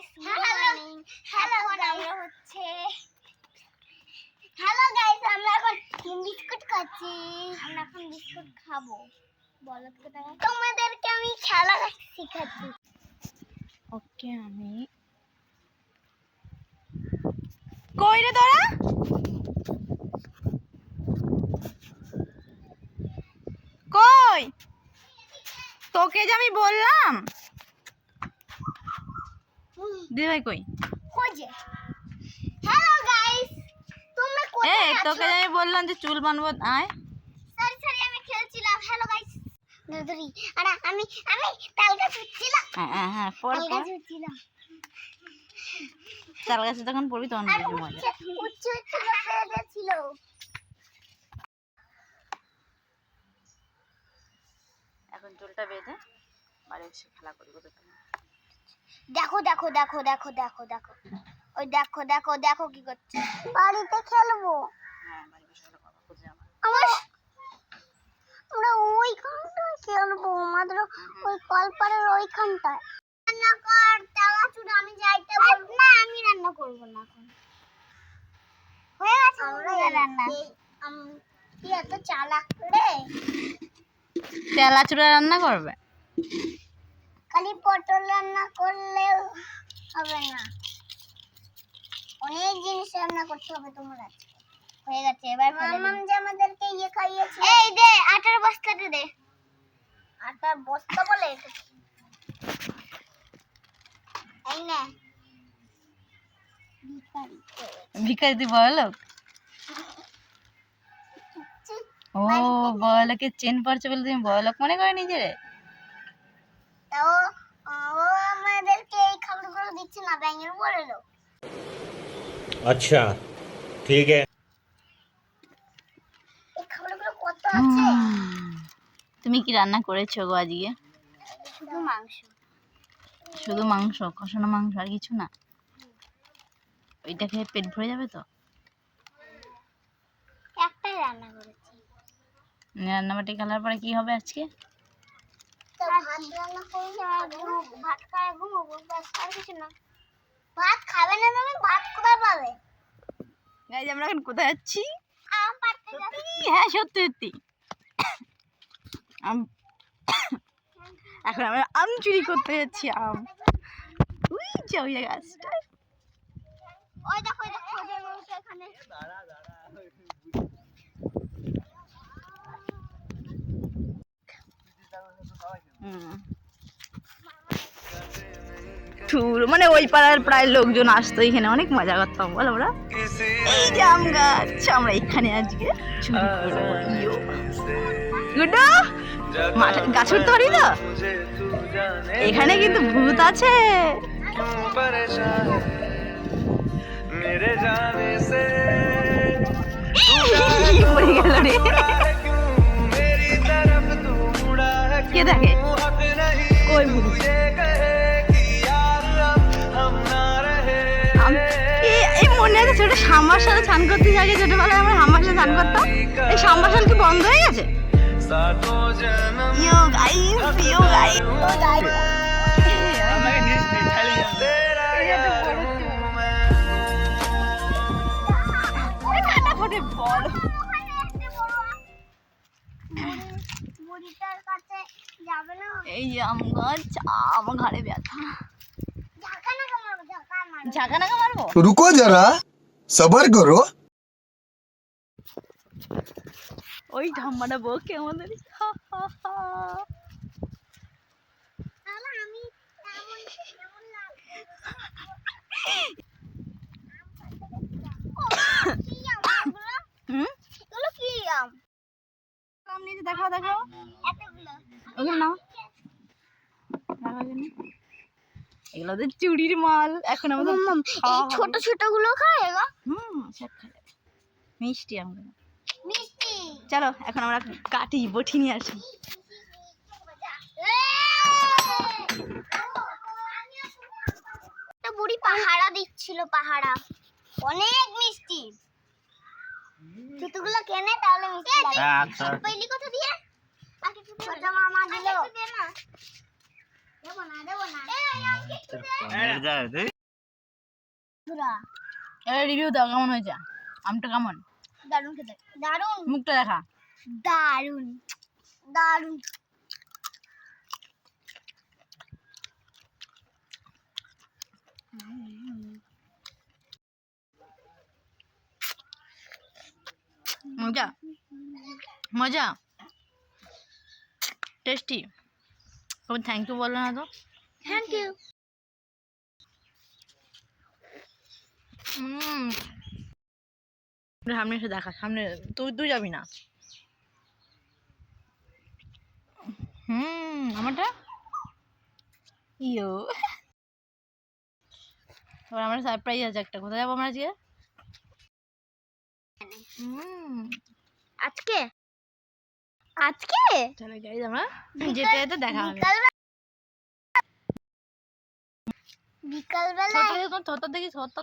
Guys, hello আমরা হচ্ছে hello guys, আমরা এখন বিস্কুট খাচ্ছি। আমরা এখন বিস্কুট খাবো। বলো তোমাদেরকে আমি খেলা শেখাচ্ছি। ওকে, আমি কই রে তোরা? কই তোকে যে আমি বললাম দিদি ভাই কই? হ্যালো গাইস, তোমরা কোথায় আছো? তোকে যে আমি বললাম যে চুল বানবো, আয়। সরি আমি খেলছিলাম। হ্যালো গাইস, দুদুরি আর আমি তাল গাছ উঠছিলাম। হ্যাঁ পড় তাল গাছ উঠছিলাম। তাল গাছে তখন পড়বি তখন বুঝবি মজা। উচ্চ ছিল। এখন চুলটা বেঁধে বাড়ি এসে খেলা করবো। দেখো দেখো দেখো দেখো দেখো দেখো ওই দেখো দেখো দেখো কি করছে। বাড়িতে খেলবো। হ্যাঁ, বাড়ি বসে খেলা করবো। খুঁজে আমার আমরা ওইখানটায় খেলবো, আমাদের ওই কলপাড়ের ওইখানটায়। রান্না কর তালা চুড়া, আমি যাইতে বলবো না। আমি রান্না করবো না এখন, হয়ে গেছে আমরা রান্না। কি এত চালাক রে? তেলা চুড়া রান্না করবে? খালি পটল রান্না করলেও হবে না, অনেক জিনিস রান্না করতে হবে তোমার। আজকে হয়ে গেছে। এবার মামাম যে আমাদেরকে ইয়ে খাইয়েছে, এই দে আটার বস্তাটা দে। আটার বস্তা বলে এই নে। ভিখারি তুই বড়লোক? ও বড়লোকের চেন পড়ছে বলে তুমি বড়লোক মনে করে নিজেরে? তাও ও আমাদেরকে এই খাবারগুলো দিচ্ছে না, ব্যাঙের বলে লোক। अच्छा ठीक है। এই খাবারগুলো কত আছে? তুমি কি রান্না করেছো গো আজকে? শুধু মাংস। শুধু মাংস? কষানো মাংস, আর কিছু না? ওইটা খেয়ে পেট ভরে যাবে তো? একটাই রান্না করেছি। রান্নাবাটি খেলার পরে কি হবে আজকে? তো ভাত রান্না করলে ভাত খায় ঘুমোবো, ব্যাস আর কিছু না। ভাত খাবে না তুমি? ভাত কোথায় পাবে? গাইজ আমরা এখন কোথায় যাচ্ছি? আম পাড়তে যাচ্ছি। হ্যাঁ সত্যি সত্যি। এখন আমরা আম চুরি করতে যাচ্ছি। আম ওই যে ওই গাছটা। ওই দেখো খোঁজের মানুষ এখানে। মানে ওই পাড়ার প্রায় লোকজন আসতো, এখানে অনেক মজা করতাম বল আমরা। এই যে আম গাছ, আমরা এখানে আজকে চুরি করবো। গুড্ডু গাছ উঠতে পারি তো? এখানে কিন্তু ভূত আছে। পড়ে গেল রে। কে দেখে? কই ভূত? এই মনে আছে ছোট সাম্বার সাথে স্নান করতে যাই, ছোটবেলায় আমরা হাম্বার সাথে স্নান করতাম। এই সাম্বার সাল কি বন্ধ হয়ে গেছে? ইয়ো গাইস, ইয়ো গাইস। বুড়িটার কাছে যাবে না। এই যে আম গাছ, আমার ঘাড়ে ব্যথা। ঝাঁকা নাকা মারবো? रुको जरा सबर करो। ওই ধাম্মাটা বকে আমাদের। আমি কেমন লাগে? এগুলো কি আম? আম নিচে দেখাও দেখাও। এতগুলো ওগুলো নাও। এগুলো ওদের চুরির মাল। এখন আমাদের এই ছোট ছোট গুলো খায় গো। সব খায়। মিষ্টি আমগুলো। মিষ্টি। চলো এখন আমরা কাটি, বটি নিয়ে আসি। বুড়ি পাহারা দিচ্ছিল, পাহারা অনেক মিষ্টি। জুতোগুলো কেনে তাহলে মিষ্টি লাগে। পেলি কথা দিয়ে ছোট মামা দিল। দেব না দেব না। রিভিউ দাও, কেমন হয়েছে আমটা? কেমন? দারুণ খেতে, দারুণ, মুখটা দেখা। দারুণ, দারুণ। মজা মজা, টেস্টি। তুমি থ্যাংক ইউ বললো না তো? Thank you. সামনে এসে দেখা, সামনে। তুই যাবি না? আমারটা ইয়ো। এবার আমার সারপ্রাইজ আছে একটা। কোথায় যাবো আমরা আজকে? আজকে আজকে চলো গাইজ, আমরা যেতে যেতে দেখা হবে। বিকালবেলা ছোট দেখি, ছোট